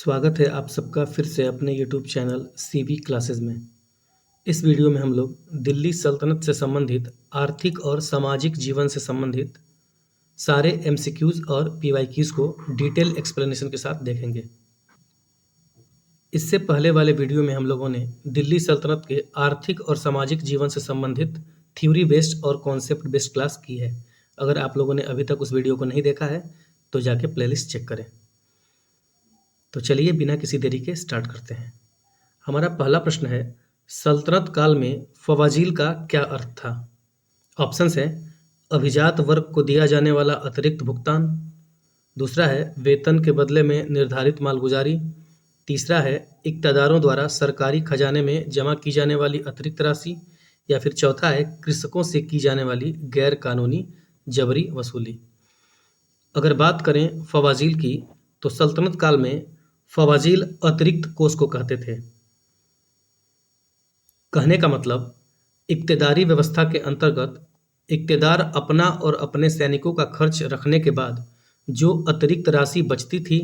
स्वागत है आप सबका फिर से अपने YouTube चैनल सीवी क्लासेस में। इस वीडियो में हम लोग दिल्ली सल्तनत से संबंधित आर्थिक और सामाजिक जीवन से संबंधित सारे MCQs और PYQs को डिटेल एक्सप्लेनेशन के साथ देखेंगे। इससे पहले वाले वीडियो में हम लोगों ने दिल्ली सल्तनत के आर्थिक और सामाजिक जीवन से संबंधित थ्योरी बेस्ड और कॉन्सेप्ट बेस्ड क्लास की है। अगर आप लोगों ने अभी तक उस वीडियो को नहीं देखा है तो जाके प्लेलिस्ट चेक करें। तो चलिए बिना किसी देरी के स्टार्ट करते हैं। हमारा पहला प्रश्न है, सल्तनत काल में फवाजील का क्या अर्थ था? ऑप्शंस है अभिजात वर्ग को दिया जाने वाला अतिरिक्त भुगतान, दूसरा है वेतन के बदले में निर्धारित मालगुजारी, तीसरा है इक्तदारों द्वारा सरकारी खजाने में जमा की जाने वाली अतिरिक्त राशि, या फिर चौथा है कृषकों से की जाने वाली गैर कानूनी जबरी वसूली। अगर बात करें फवाजील की तो सल्तनत काल में फवाजील अतिरिक्त कोष को कहते थे। कहने का मतलब इक्तेदारी व्यवस्था के अंतर्गत इक्तेदार अपना और अपने सैनिकों का खर्च रखने के बाद जो अतिरिक्त राशि बचती थी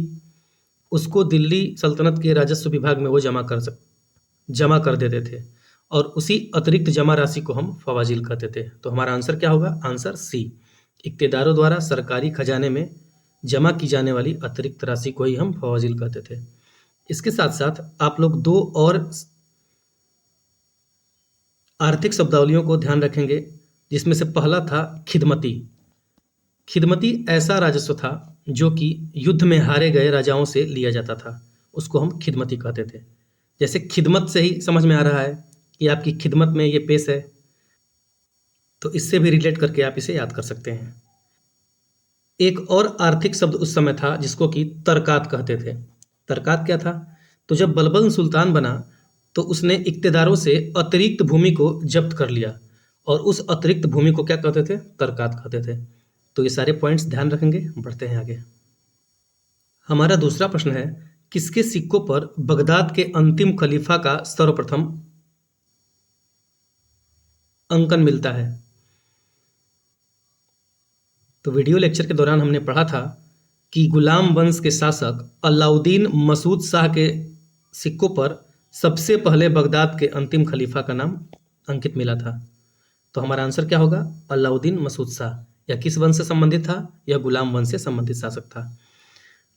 उसको दिल्ली सल्तनत के राजस्व विभाग में वो जमा कर देते थे और उसी अतिरिक्त जमा राशि को हम फवाजील कहते थे। तो हमारा आंसर क्या होगा? आंसर सी, इक्तेदारों द्वारा सरकारी खजाने में जमा की जाने वाली अतिरिक्त राशि को ही हम फवाजील कहते थे। इसके साथ साथ आप लोग दो और आर्थिक शब्दावलियों को ध्यान रखेंगे, जिसमें से पहला था खिदमती। खिदमती ऐसा राजस्व था जो कि युद्ध में हारे गए राजाओं से लिया जाता था, उसको हम खिदमती कहते थे। जैसे खिदमत से ही समझ में आ रहा है कि आपकी खिदमत में ये पेश है, तो इससे भी रिलेट करके आप इसे याद कर सकते हैं। एक और आर्थिक शब्द उस समय था जिसको कि तरकात कहते थे। तरकात क्या था? तो जब बलबन सुल्तान बना तो उसने इक्तेदारों से अतिरिक्त भूमि को जब्त कर लिया और उस अतिरिक्त भूमि को क्या कहते थे? तरकात कहते थे। तो ये सारे पॉइंट्स ध्यान रखेंगे। बढ़ते हैं आगे। हमारा दूसरा प्रश्न है, किसके सिक्कों पर बगदाद के अंतिम खलीफा का सर्वप्रथम अंकन मिलता है? तो वीडियो लेक्चर के दौरान हमने पढ़ा था कि गुलाम वंश के शासक अलाउद्दीन मसूद शाह के सिक्कों पर सबसे पहले बगदाद के अंतिम खलीफा का नाम अंकित मिला था। तो हमारा आंसर क्या होगा? अलाउद्दीन मसूद शाह। यह किस वंश से संबंधित था? यह गुलाम वंश से संबंधित शासक था।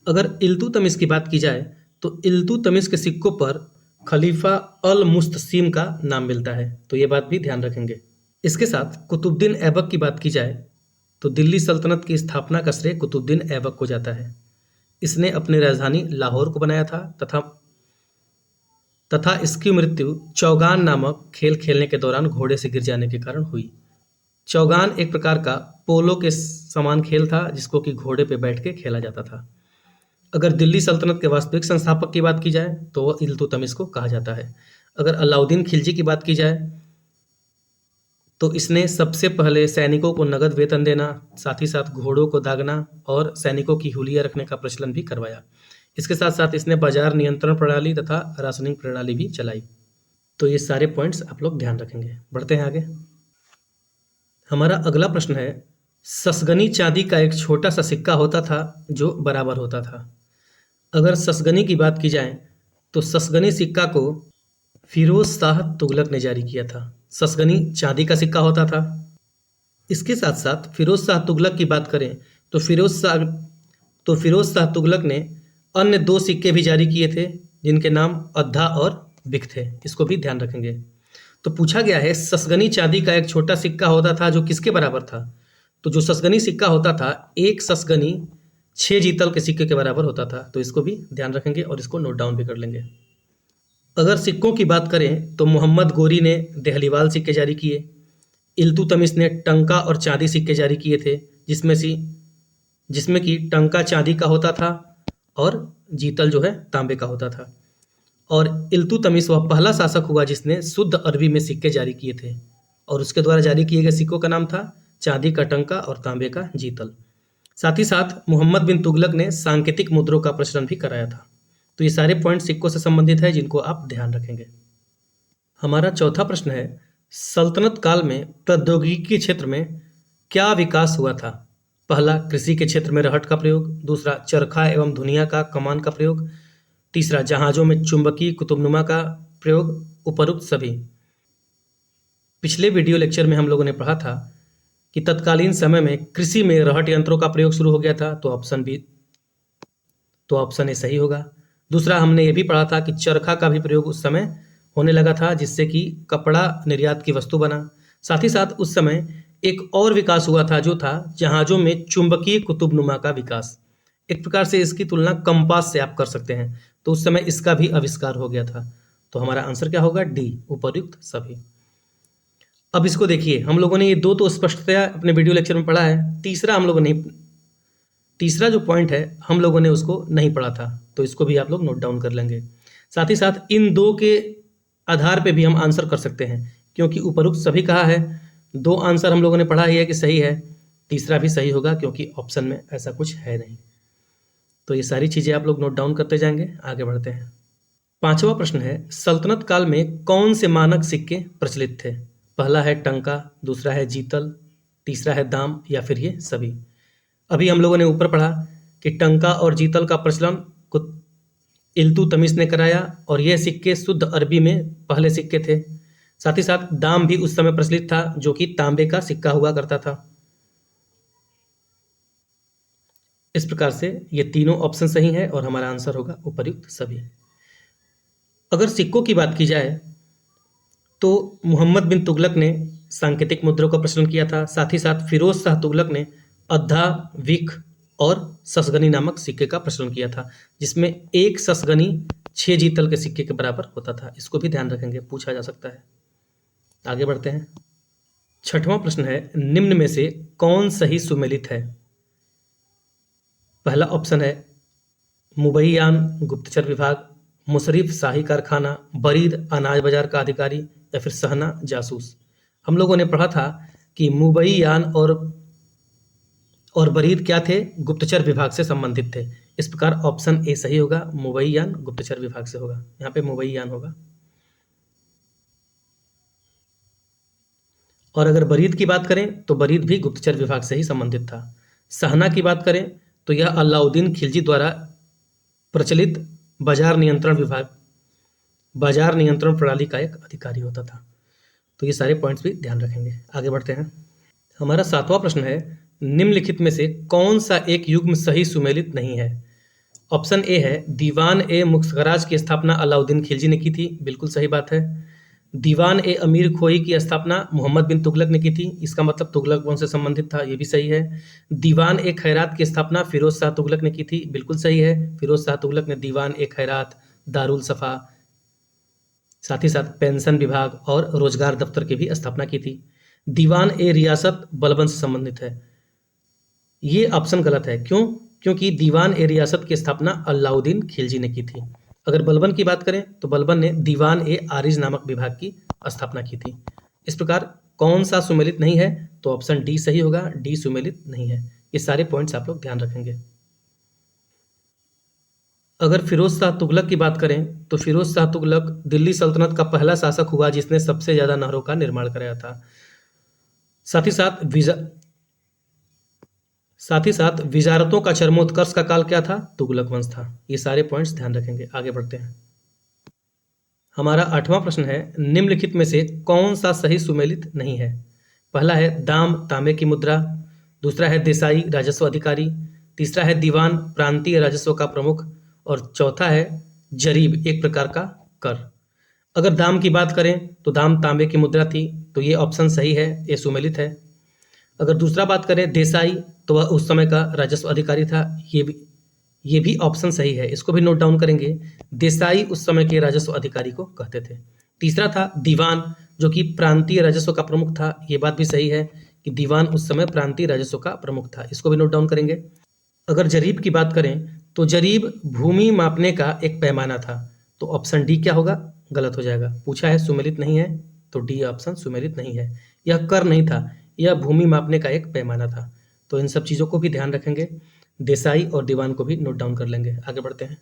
अगर इल्तुतमिश की बात की जाए तो इल्तुतमिश के सिक्कों पर खलीफा अल मुस्तसिम का नाम मिलता है। तो ये बात भी ध्यान रखेंगे। इसके साथ कुतुबुद्दीन ऐबक की बात की जाए तो दिल्ली सल्तनत की स्थापना का श्रेय कुतुबुद्दीन ऐबक को जाता है। इसने अपनी राजधानी लाहौर को बनाया था तथा इसकी मृत्यु चौगान नामक खेल खेलने के दौरान घोड़े से गिर जाने के कारण हुई। चौगान एक प्रकार का पोलो के समान खेल था जिसको कि घोड़े पे बैठ के खेला जाता था। अगर दिल्ली सल्तनत के वास्तविक संस्थापक की बात की जाए तो वह इल्तुतमिश को कहा जाता है। अगर अलाउद्दीन खिलजी की बात की जाए तो इसने सबसे पहले सैनिकों को नगद वेतन देना, साथ ही साथ घोड़ों को दागना और सैनिकों की हुलिया रखने का प्रचलन भी करवाया। इसके साथ साथ इसने बाजार नियंत्रण प्रणाली तथा राशनिंग प्रणाली भी चलाई। तो ये सारे पॉइंट्स आप लोग ध्यान रखेंगे। बढ़ते हैं आगे। हमारा अगला प्रश्न है, ससगनी चांदी का एक छोटा सा सिक्का होता था जो बराबर होता था। अगर ससगनी की बात की जाए तो ससगनी सिक्का को फिरोज शाह तुगलक ने जारी किया था। ससगनी चांदी का सिक्का होता था। इसके साथ साथ फिरोज शाह तुगलक की बात करें तो फिरोज शाह तुगलक ने अन्य दो सिक्के भी जारी किए थे जिनके नाम अद्धा और बिक थे। इसको भी ध्यान रखेंगे। तो पूछा गया है, ससगनी चांदी का एक छोटा सिक्का होता था जो किसके बराबर था? तो जो ससगनी सिक्का होता था एक ससगनी 6 जीतल के सिक्के के बराबर होता था। तो इसको भी ध्यान रखेंगे और इसको नोट डाउन भी कर लेंगे। अगर सिक्कों की बात करें तो मोहम्मद गोरी ने देहलीवाल सिक्के जारी किए, इल्तुतमिश ने टंका और चांदी सिक्के जारी किए थे, जिसमें कि टंका चांदी का होता था और जीतल जो है तांबे का होता था। और इल्तुतमिश वह पहला शासक हुआ जिसने शुद्ध अरबी में सिक्के जारी किए थे और उसके द्वारा जारी किए गए सिक्कों का नाम था चांदी का टंका और तांबे का जीतल। साथ ही साथ मोहम्मद बिन तुगलक ने सांकेतिक मुद्रों का प्रचलन भी कराया था। तो ये सारे पॉइंट सिक्कों से संबंधित है जिनको आप ध्यान रखेंगे। हमारा चौथा प्रश्न है, सल्तनत काल में प्रौद्योगिकी के क्षेत्र में क्या विकास हुआ था? पहला, कृषि के क्षेत्र में रहट का प्रयोग, दूसरा चरखा एवं धुनिया का कमान का प्रयोग, तीसरा, जहाज़ों में चुंबकीय कुतुबनुमा का प्रयोग, उपरोक्त सभी। पिछले वीडियो लेक्चर में हम लोगों ने पढ़ा था कि तत्कालीन समय में कृषि में रहट यंत्रों का प्रयोग शुरू हो गया था, तो ऑप्शन ए सही होगा। दूसरा, हमने ये भी पढ़ा था कि चरखा का भी प्रयोग उस समय होने लगा था, जिससे कि कपड़ा निर्यात की वस्तु बना। साथ ही साथ उस समय एक और विकास हुआ था, जो था जहाज़ों में चुंबकीय कुतुबनुमा का विकास। एक प्रकार से इसकी तुलना कंपास से आप कर सकते हैं, तो उस समय इसका भी आविष्कार हो गया था। तो हमारा आंसर क्या होगा? डी, उपर्युक्त सभी। अब इसको देखिए, हम लोगों ने ये दो तो स्पष्टतया अपने वीडियो लेक्चर में पढ़ा है, तीसरा जो पॉइंट है हम लोगों ने उसको नहीं पढ़ा था, तो इसको भी आप लोग नोट डाउन कर लेंगे। साथ ही साथ इन दो के आधार पे भी हम आंसर कर सकते हैं, क्योंकि उपरोक्त सभी कहा है, दो आंसर हम लोगों ने पढ़ा ही है कि सही है, तीसरा भी सही होगा क्योंकि ऑप्शन में ऐसा कुछ है नहीं। तो ये सारी चीज़ें आप लोग नोट डाउन करते जाएंगे। आगे बढ़ते हैं। 5वां प्रश्न है, सल्तनत काल में कौन से मानक सिक्के प्रचलित थे? पहला है टंका, दूसरा है जीतल, तीसरा है दाम, या फिर ये सभी। अभी हम लोगों ने ऊपर पढ़ा कि टंका और जीतल का प्रचलन इल्तुतमिश ने कराया, और यह सिक्के शुद्ध अरबी में पहले सिक्के थे। साथ ही साथ दाम भी उस समय प्रचलित था, जो कि तांबे का सिक्का हुआ करता था। इस प्रकार से ये तीनों ऑप्शन सही है और हमारा आंसर होगा उपर्युक्त सभी। अगर सिक्कों की बात की जाए तो मोहम्मद बिन तुगलक ने सांकेतिक मुद्राओं का प्रचलन किया था। साथ ही साथ फिरोज शाह तुगलक ने अद्धा, विख और ससगनी नामक सिक्के का प्रचलन किया था, जिसमें एक ससगनी 6 जीतल के सिक्के के बराबर होता था। इसको भी ध्यान रखेंगे, पूछा जा सकता है। आगे बढ़ते हैं। 6वां प्रश्न है, निम्न में से कौन सही सुमेलित है? पहला ऑप्शन है मुबैयान गुप्तचर विभाग, मुशरिफ शाही कारखाना, बरीद अनाज बाजार का अधिकारी, या फिर सहना जासूस। हम लोगों ने पढ़ा था कि मुबैयान और बरीद क्या थे? गुप्तचर विभाग से संबंधित थे। इस प्रकार ऑप्शन ए सही होगा, मुबैयान गुप्तचर विभाग से होगा। यहाँ पे मुबैयान होगा। और अगर बरीद की बात करें तो बरीद भी गुप्तचर विभाग से ही संबंधित था। सहना की बात करें तो यह अलाउद्दीन खिलजी द्वारा प्रचलित बाजार नियंत्रण प्रणाली का एक अधिकारी होता था। तो ये सारे पॉइंट्स भी ध्यान रखेंगे। आगे बढ़ते हैं। हमारा 7वां प्रश्न है, निम्नलिखित में से कौन सा एक युग्म सही सुमेलित नहीं है? ऑप्शन ए है दीवान ए मुख्तराज की स्थापना अलाउद्दीन खिलजी ने की थी, बिल्कुल सही बात है। दीवान ए अमीर खोई की स्थापना मोहम्मद बिन तुगलक ने की थी, इसका मतलब तुगलक वंश से संबंधित था, ये भी सही है। दीवान ए खैरात की स्थापना फिरोज शाह तुगलक ने की थी, बिल्कुल सही है। फिरोज शाह तुगलक ने दीवान ए खैरात, दारुल सफ़ा, साथ ही साथ पेंशन विभाग और रोजगार दफ्तर की भी स्थापना की थी। दीवान ए रियासत बलबन से संबंधित है, ये ऑप्शन गलत है। क्यों? क्योंकि दीवान ए रियासत की स्थापना अलाउद्दीन खिलजी ने की थी। अगर बलबन की बात करें तो बलबन ने दीवान ए आरिज नामक विभाग की स्थापना की थी। इस प्रकार कौन सा सुमेलित नहीं है? तो ऑप्शन डी सही होगा, डी सुमेलित नहीं है। ये सारे पॉइंट्स आप लोग ध्यान रखेंगे। अगर फिरोज शाह तुगलक की बात करें तो फिरोज शाह तुगलक दिल्ली सल्तनत का पहला शासक हुआ जिसने सबसे ज़्यादा नहरों का निर्माण कराया था। साथ ही साथ विजारतों का चरमोत्कर्ष का काल क्या था? तुगलक वंश था। ये सारे पॉइंट्स ध्यान रखेंगे। आगे बढ़ते हैं। हमारा 8वां प्रश्न है, निम्नलिखित में से कौन सा सही सुमेलित नहीं है? पहला है दाम तांबे की मुद्रा, दूसरा है देसाई राजस्व अधिकारी, तीसरा है दीवान प्रांतीय राजस्व का प्रमुख, और चौथा है जरीब एक प्रकार का कर। अगर दाम की बात करें तो दाम तांबे की मुद्रा थी, तो ये ऑप्शन सही है, ये सुमेलित है। अगर दूसरा बात करें देसाई, तो वह उस समय का राजस्व अधिकारी था, ये भी ऑप्शन सही है, इसको भी नोट डाउन करेंगे। देसाई उस समय के राजस्व अधिकारी को कहते थे। तीसरा था दीवान, जो कि प्रांतीय राजस्व का प्रमुख था, ये बात भी सही है कि दीवान उस समय प्रांतीय राजस्व का प्रमुख था, इसको भी नोट डाउन करेंगे। अगर जरीब की बात करें तो जरीब भूमि मापने का एक पैमाना था, तो ऑप्शन डी क्या होगा? गलत हो जाएगा। पूछा है सुमेलित नहीं है, तो डी ऑप्शन सुमेलित नहीं है। यह कर नहीं था, यह भूमि मापने का एक पैमाना था। तो इन सब चीज़ों को भी ध्यान रखेंगे। देसाई और दीवान को भी नोट डाउन कर लेंगे। आगे बढ़ते हैं।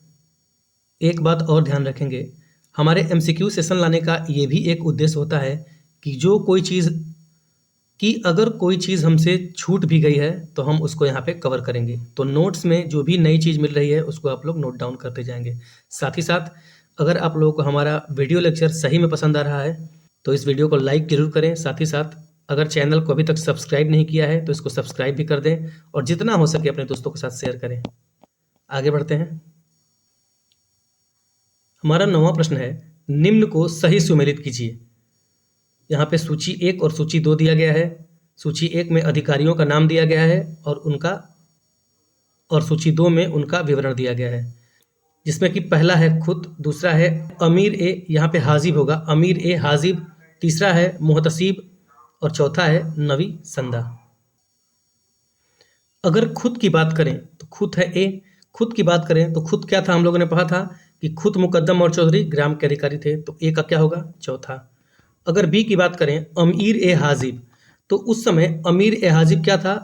एक बात और ध्यान रखेंगे, हमारे MCQ सेशन लाने का ये भी एक उद्देश्य होता है कि जो कोई चीज़ कि अगर कोई चीज़ हमसे छूट भी गई है तो हम उसको यहाँ पे कवर करेंगे। तो नोट्स में जो भी नई चीज़ मिल रही है उसको आप लोग नोट डाउन करते जाएंगे। साथ ही साथ अगर आप लोगों को हमारा वीडियो लेक्चर सही में पसंद आ रहा है तो इस वीडियो को लाइक जरूर करें। साथ ही साथ अगर चैनल को अभी तक सब्सक्राइब नहीं किया है तो इसको सब्सक्राइब भी कर दें और जितना हो सके अपने दोस्तों के साथ शेयर करें। आगे बढ़ते हैं। हमारा 9वां प्रश्न है, निम्न को सही सुमेलित कीजिए। यहाँ पे सूची 1 और सूची 2 दिया गया है। सूची 1 में अधिकारियों का नाम दिया गया है और सूची 2 में उनका विवरण दिया गया है, जिसमें कि पहला है खुद, दूसरा है अमीर ए, यहाँ पे हाजिब होगा, अमीर ए हाजिब, तीसरा है मुहतसिब और चौथा है नवी संदा। अगर खुद की बात करें तो खुद है ए। खुद की बात करें तो खुद क्या था, हम लोगों ने पढ़ा था कि खुद मुकद्दम और चौधरी ग्राम के अधिकारी थे, तो ए का क्या होगा, चौथा। अगर बी की बात करें अमीर ए हाजिब, तो उस समय अमीर ए हाजिब क्या था,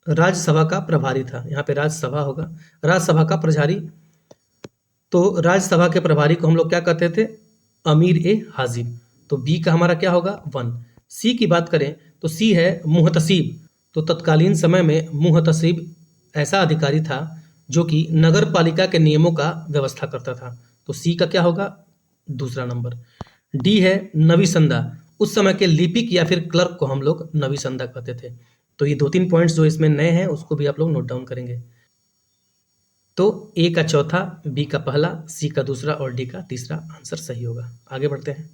राज्यसभा का प्रभारी था। यहाँ पे राज्यसभा होगा, राज्यसभा का प्रभारी। तो राज्यसभा के प्रभारी को हम लोग क्या कहते थे, अमीर ए हाजिब। तो बी का हमारा क्या होगा, 1। सी की बात करें तो सी है मुहतसिब। तो तत्कालीन समय में मुहतसिब ऐसा अधिकारी था जो कि नगर पालिका के नियमों का व्यवस्था करता था। तो सी का क्या होगा, दूसरा नंबर। डी है नवीसंदा। उस समय के लिपिक या फिर क्लर्क को हम लोग नवीसंदा कहते थे। तो ये 2-3 पॉइंट्स जो इसमें नए हैं उसको भी आप लोग नोट डाउन करेंगे। तो ए का चौथा, बी का पहला, सी का दूसरा और डी का तीसरा आंसर सही होगा। आगे बढ़ते हैं।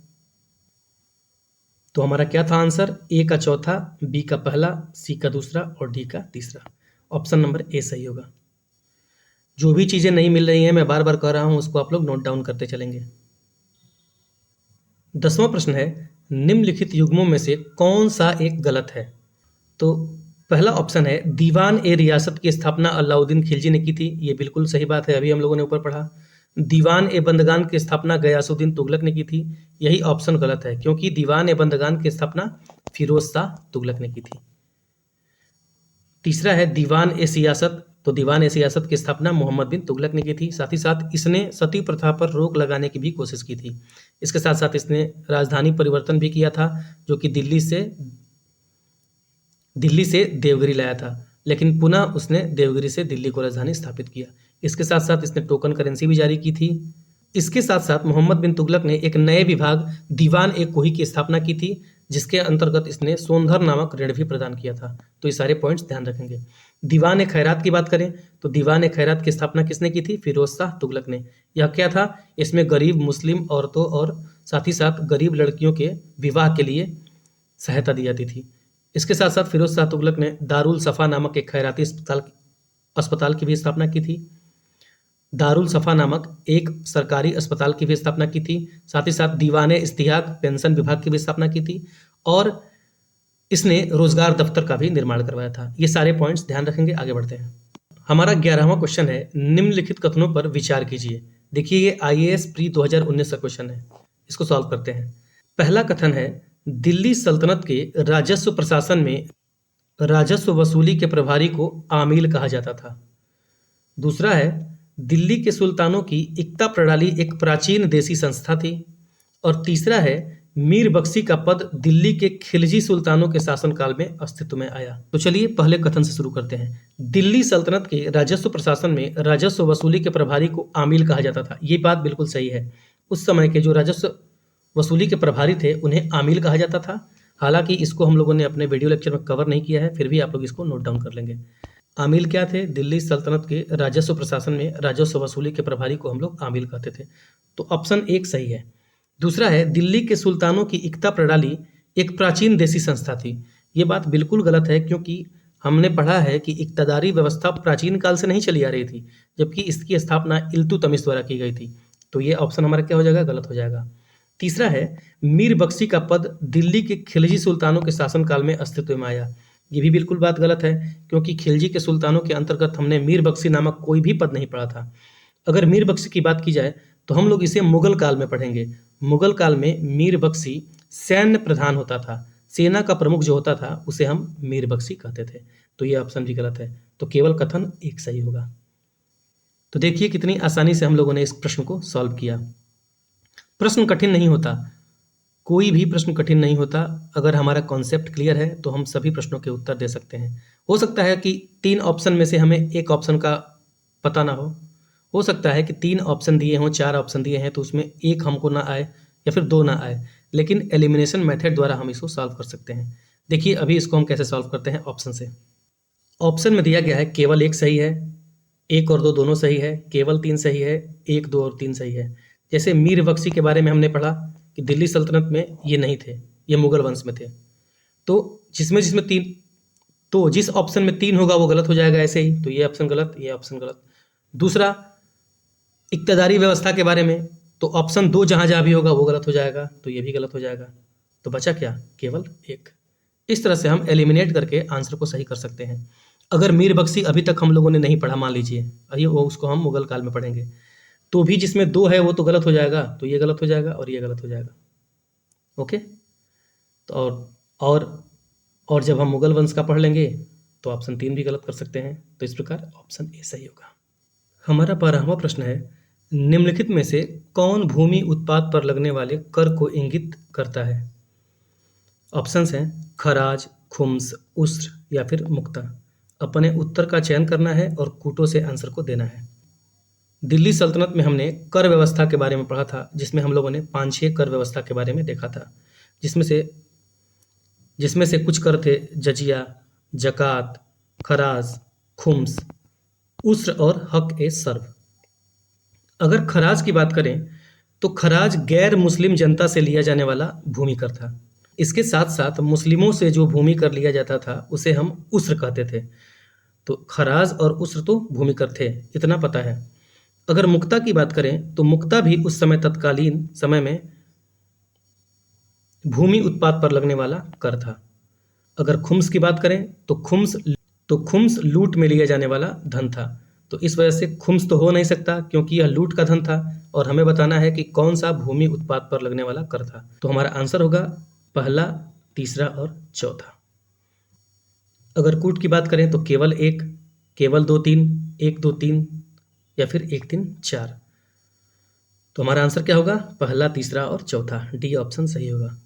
तो हमारा क्या था आंसर, ए का चौथा, बी का पहला, सी का दूसरा और डी का तीसरा। ऑप्शन नंबर ए सही होगा। जो भी चीज़ें नहीं मिल रही हैं मैं बार बार कह रहा हूं उसको आप लोग नोट डाउन करते चलेंगे। 10वां प्रश्न है, निम्नलिखित युग्मों में से कौन सा एक गलत है। तो पहला ऑप्शन है, दीवान ए रियासत की स्थापना अलाउद्दीन खिलजी ने की थी। ये बिल्कुल सही बात है, अभी हम लोगों ने ऊपर पढ़ा। दीवान ए बंदगान की स्थापना गयासुद्दीन तुगलक ने की थी। यही ऑप्शन गलत है क्योंकि दीवान ए बंदगान की स्थापना फिरोज शाह तुगलक ने की थी। तीसरा है दीवान ए सियासत। तो दीवान ए सियासत की स्थापना मोहम्मद बिन तुगलक ने की थी। साथ ही साथ इसने सती प्रथा पर रोक लगाने की भी कोशिश की थी। इसके साथ साथ इसने राजधानी परिवर्तन भी किया था, जो कि दिल्ली से देवगिरी लाया था, लेकिन पुनः उसने देवगिरी से दिल्ली को राजधानी स्थापित किया। इसके साथ साथ इसने टोकन करेंसी भी जारी की थी। इसके साथ साथ मोहम्मद बिन तुगलक ने एक नए विभाग दीवान ए कोही की स्थापना की थी, जिसके अंतर्गत इसने सोनधर नामक ऋण भी प्रदान किया था। तो ये सारे पॉइंट्स ध्यान रखेंगे। दीवान ए खैरात की बात करें तो दीवान ए खैरात की स्थापना किसने की थी, फिरोज शाह तुगलक ने। यह क्या था, इसमें गरीब मुस्लिम औरतों और साथ ही साथ गरीब लड़कियों के विवाह के लिए सहायता दी जाती थी। इसके साथ साथ फिरोज शाह तुगलक ने दारुल सफ़ा नामक एक खैराती अस्पताल की भी स्थापना की थी। दारुल सफ़ा नामक एक सरकारी अस्पताल की भी स्थापना की थी। साथ ही साथ दीवाने इस्तिहाक पेंशन विभाग की भी स्थापना की थी और इसने रोजगार दफ्तर का भी निर्माण करवाया था। ये सारे पॉइंट्स ध्यान रखेंगे। आगे बढ़ते हैं। हमारा 11वां क्वेश्चन है, निम्नलिखित कथनों पर विचार कीजिए। देखिए ये IAS प्री 2019 का क्वेश्चन है, इसको सॉल्व करते हैं। पहला कथन है, दिल्ली सल्तनत के राजस्व प्रशासन में राजस्व वसूली के प्रभारी को आमील कहा जाता था। दूसरा है, दिल्ली के सुल्तानों की इक्ता प्रणाली एक प्राचीन देसी संस्था थी। और तीसरा है, मीर बख्शी का पद दिल्ली के खिलजी सुल्तानों के शासनकाल में अस्तित्व में आया। तो चलिए पहले कथन से शुरू करते हैं। दिल्ली सल्तनत के राजस्व प्रशासन में राजस्व वसूली के प्रभारी को आमील कहा जाता था। ये बात बिल्कुल सही है। उस समय के जो राजस्व वसूली के प्रभारी थे उन्हें आमील कहा जाता था। हालांकि इसको हम लोगों ने अपने वीडियो लेक्चर में कवर नहीं किया है, फिर भी आप लोग इसको नोट डाउन कर लेंगे। आमील क्या थे, दिल्ली सल्तनत के राजस्व प्रशासन में राजस्व वसूली के प्रभारी को हम लोग आमील कहते थे। तो ऑप्शन 1 सही है। दूसरा है, दिल्ली के सुल्तानों की इक्ता प्रणाली एक प्राचीन देसी संस्था थी। ये बात बिल्कुल गलत है क्योंकि हमने पढ़ा है कि इक्तदारी व्यवस्था प्राचीन काल से नहीं चली आ रही थी, जबकि इसकी स्थापना इल्तुतमिश द्वारा की गई थी। तो ये ऑप्शन हमारा क्या हो जाएगा, गलत हो जाएगा। तीसरा है, मीर बख्शी का पद दिल्ली के खिलजी सुल्तानों के शासनकाल में अस्तित्व में आया। ये भी बिल्कुल बात गलत है क्योंकि खिलजी के सुल्तानों के अंतर्गत हमने मीर बख्शी नामक कोई भी पद नहीं पढ़ा था। अगर मीर बख्शी की बात की जाए तो हम लोग इसे मुगल काल में पढ़ेंगे। मुगल काल में मीर बख्शी सैन्य प्रधान होता था, सेना का प्रमुख जो होता था उसे हम मीर बख्शी कहते थे। तो ये ऑप्शन भी गलत है। तो केवल कथन 1 सही होगा। तो देखिए कितनी आसानी से हम लोगों ने इस प्रश्न को सॉल्व किया। प्रश्न कठिन नहीं होता, कोई भी प्रश्न कठिन नहीं होता। अगर हमारा कॉन्सेप्ट क्लियर है तो हम सभी प्रश्नों के उत्तर दे सकते हैं। हो सकता है कि 3 ऑप्शन में से हमें एक ऑप्शन का पता ना हो सकता है कि 3 ऑप्शन दिए हों, 4 ऑप्शन दिए हैं तो उसमें एक हमको ना आए या फिर 2 ना आए, लेकिन एलिमिनेशन मेथड द्वारा हम इसको सॉल्व कर सकते हैं। देखिए अभी इसको हम कैसे सॉल्व करते हैं ऑप्शन से। ऑप्शन में दिया गया है केवल 1 सही है, 1 और 2 दोनों सही है, केवल 3 सही है, 1, 2 और 3 सही है। जैसे मीर बख्शी के बारे में हमने पढ़ा कि दिल्ली सल्तनत में ये नहीं थे, ये मुगल वंश में थे। तो जिसमें जिसमें 3, तो जिस ऑप्शन में 3 होगा वो गलत हो जाएगा ऐसे ही, तो ये ऑप्शन गलत, ये ऑप्शन गलत। दूसरा, इक्तदारी व्यवस्था के बारे में, तो ऑप्शन 2 जहाँ जहाँ भी होगा वो गलत हो जाएगा, तो ये भी गलत हो जाएगा। तो बचा क्या? केवल 1। इस तरह से हम एलिमिनेट करके आंसर को सही कर सकते हैं। अगर मीर बख्शी अभी तक हम लोगों ने नहीं पढ़ा, मान लीजिए अभी वो उसको हम मुगल काल में पढ़ेंगे, तो भी जिसमें 2 है वो तो गलत हो जाएगा, तो ये गलत हो जाएगा और ये गलत हो जाएगा। ओके, तो और और जब हम मुगल वंश का पढ़ लेंगे तो ऑप्शन 3 भी गलत कर सकते हैं। तो इस प्रकार ऑप्शन ए सही होगा। हमारा 12वां प्रश्न है, निम्नलिखित में से कौन भूमि उत्पाद पर लगने वाले कर को इंगित करता है? ऑप्शंस हैं खराज, खुम्स, उस्र या फिर मुक्ता। अपने उत्तर का चयन करना है और कूटों से आंसर को देना है। दिल्ली सल्तनत में हमने कर व्यवस्था के बारे में पढ़ा था, जिसमें हम लोगों ने 5-6 कर व्यवस्था के बारे में देखा था, जिसमें से कुछ कर थे जजिया, जकात, खराज, खुम्स, उस्र और हक ए सर्व। अगर खराज की बात करें तो खराज गैर मुस्लिम जनता से लिया जाने वाला भूमि कर था। इसके साथ साथ मुस्लिमों से जो भूमि कर लिया जाता था उसे हम उस्र कहते थे। तो खराज और उस्र तो भूमि कर थे, इतना पता है। अगर मुक्ता की बात करें तो मुक्ता भी उस समय तत्कालीन समय में भूमि उत्पाद पर लगने वाला कर था। अगर खुम्स की बात करें तो खुम्स लूट में लिया जाने वाला धन था। तो इस वजह से खुम्स तो हो नहीं सकता क्योंकि यह लूट का धन था, और हमें बताना है कि कौन सा भूमि उत्पाद पर लगने वाला कर था। तो हमारा आंसर होगा पहला, तीसरा और चौथा। अगर कूट की बात करें तो केवल 1, केवल 2, 3, 1, 2, 3 या फिर 1, 3, 4। तो हमारा आंसर क्या होगा? पहला, तीसरा और चौथा, डी ऑप्शन सही होगा।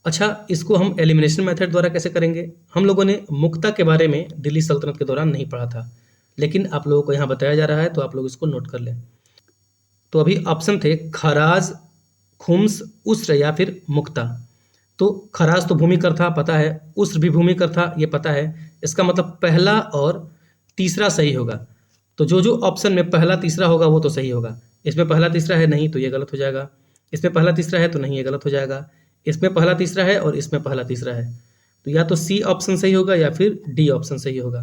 अच्छा, इसको हम एलिमिनेशन मेथड द्वारा कैसे करेंगे? हम लोगों ने मुक्ता के बारे में दिल्ली सल्तनत के दौरान नहीं पढ़ा था, लेकिन आप लोगों को यहाँ बताया जा रहा है तो आप लोग इसको नोट कर लें। तो अभी ऑप्शन थे खराज, खुम्स, उस्र या फिर मुक्ता। तो खराज तो भूमि कर था, पता है। उस्र भी भूमि कर था, ये पता है। इसका मतलब पहला और तीसरा सही होगा। तो जो जो ऑप्शन में पहला तीसरा होगा वो तो सही होगा। इसमें पहला तीसरा है नहीं तो ये गलत हो जाएगा। इसमें पहला तीसरा है तो नहीं, ये गलत हो जाएगा। इसमें पहला तीसरा है और इसमें पहला तीसरा है, तो या तो सी ऑप्शन सही होगा या फिर डी ऑप्शन सही होगा।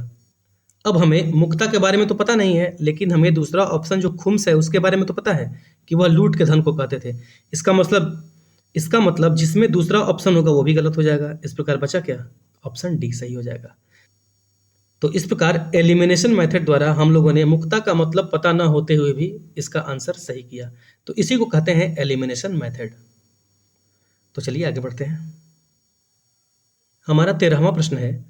अब हमें मुक्ता के बारे में तो पता नहीं है, लेकिन हमें दूसरा ऑप्शन जो खुम्स है उसके बारे में तो पता है कि वह लूट के धन को कहते थे। इसका मतलब जिसमें दूसरा ऑप्शन होगा वो भी गलत हो जाएगा। इस प्रकार बचा क्या? ऑप्शन डी सही हो जाएगा। तो इस प्रकार एलिमिनेशन मेथड द्वारा हम लोगों ने मुक्ता का मतलब पता न होते हुए भी इसका आंसर सही किया। तो इसी को कहते हैं एलिमिनेशन मेथड। तो चलिए आगे बढ़ते हैं। हमारा 13वां प्रश्न है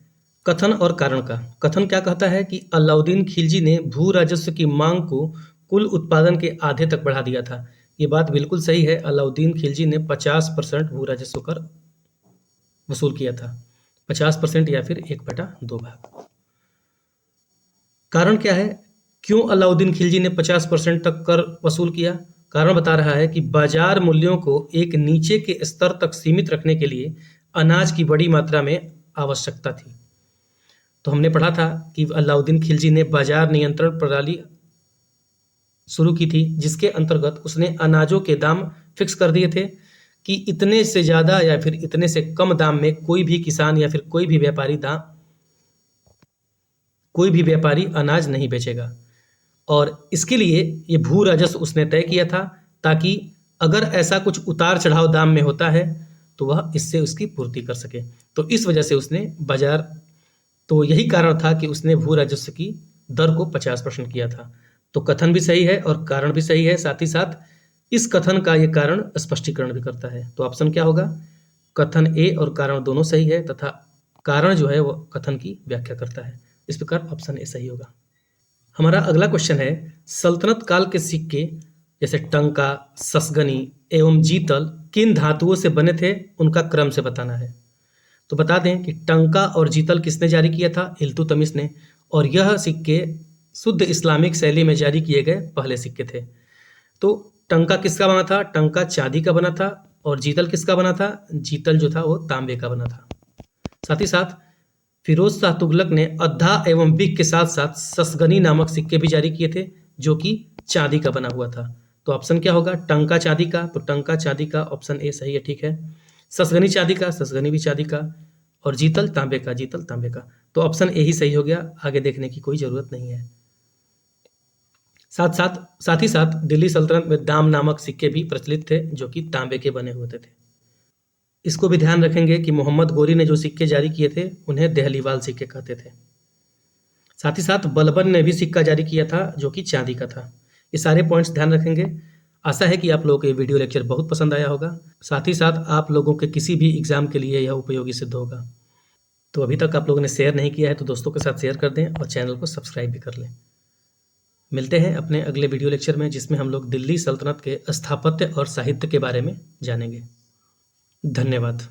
कथन और कारण का। कथन क्या कहता है कि अलाउद्दीन खिलजी ने भू राजस्व की मांग को कुल उत्पादन के आधे तक बढ़ा दिया था। ये बात बिल्कुल सही है। अलाउद्दीन खिलजी ने 50% भू राजस्व कर वसूल किया था, 50% या फिर 1/2 भाग। कारण क्या है? क्यों अलाउद्दीन खिलजी ने 50% तक कर वसूल किया? कारण बता रहा है कि बाजार मूल्यों को एक नीचे के स्तर तक सीमित रखने के लिए अनाज की बड़ी मात्रा में आवश्यकता थी। तो हमने पढ़ा था कि अलाउद्दीन खिलजी ने बाजार नियंत्रण प्रणाली शुरू की थी, जिसके अंतर्गत उसने अनाजों के दाम फिक्स कर दिए थे कि इतने से ज़्यादा या फिर इतने से कम दाम में कोई भी किसान या फिर कोई भी व्यापारी अनाज नहीं बेचेगा। और इसके लिए ये भू राजस्व उसने तय किया था, ताकि अगर ऐसा कुछ उतार चढ़ाव दाम में होता है तो वह इससे उसकी पूर्ति कर सके। तो इस वजह से उसने तो यही कारण था कि उसने भू राजस्व की दर को 50% किया था। तो कथन भी सही है और कारण भी सही है। साथ ही साथ इस कथन का ये कारण स्पष्टीकरण भी करता है। तो ऑप्शन क्या होगा? कथन ए और कारण दोनों सही है, तथा कारण जो है वो कथन की व्याख्या करता है। इस प्रकार ऑप्शन ए सही होगा। हमारा अगला क्वेश्चन है सल्तनत काल के सिक्के जैसे टंका, ससगनी एवं जीतल किन धातुओं से बने थे उनका क्रम से बताना है। तो बता दें कि टंका और जीतल किसने जारी किया था? इल्तुतमिश ने। और यह सिक्के शुद्ध इस्लामिक शैली में जारी किए गए पहले सिक्के थे। तो टंका किसका बना था? टंका चांदी का बना था। और जीतल किसका बना था? जीतल जो था वो तांबे का बना था। साथ ही साथ फिरोज शाह तुगलक ने अद्धा एवं बिक के साथ साथ ससगनी नामक सिक्के भी जारी किए थे, जो कि चांदी का बना हुआ था। तो ऑप्शन क्या होगा? टंका चांदी का, तो टंका चांदी का, ऑप्शन ए सही है, ठीक है। ससगनी चांदी का, ससगनी भी चांदी का। और जीतल तांबे का, जीतल तांबे का। तो ऑप्शन ए ही सही हो गया, आगे देखने की कोई जरूरत नहीं है। साथ ही साथ दिल्ली सल्तनत में दाम नामक सिक्के भी प्रचलित थे, जो कि तांबे के बने होते थे। इसको भी ध्यान रखेंगे कि मोहम्मद गोरी ने जो सिक्के जारी किए थे उन्हें देहलीवाल सिक्के कहते थे। साथ ही साथ बलबन ने भी सिक्का जारी किया था, जो कि चांदी का था। ये सारे पॉइंट्स ध्यान रखेंगे। आशा है कि आप लोगों को ये वीडियो लेक्चर बहुत पसंद आया होगा। साथ ही साथ आप लोगों के किसी भी एग्जाम के लिए यह उपयोगी सिद्ध होगा। तो अभी तक आप लोगों ने शेयर नहीं किया है तो दोस्तों के साथ शेयर कर दें और चैनल को सब्सक्राइब भी कर लें। मिलते हैं अपने अगले वीडियो लेक्चर में, जिसमें हम लोग दिल्ली सल्तनत के स्थापत्य और साहित्य के बारे में जानेंगे। धन्यवाद।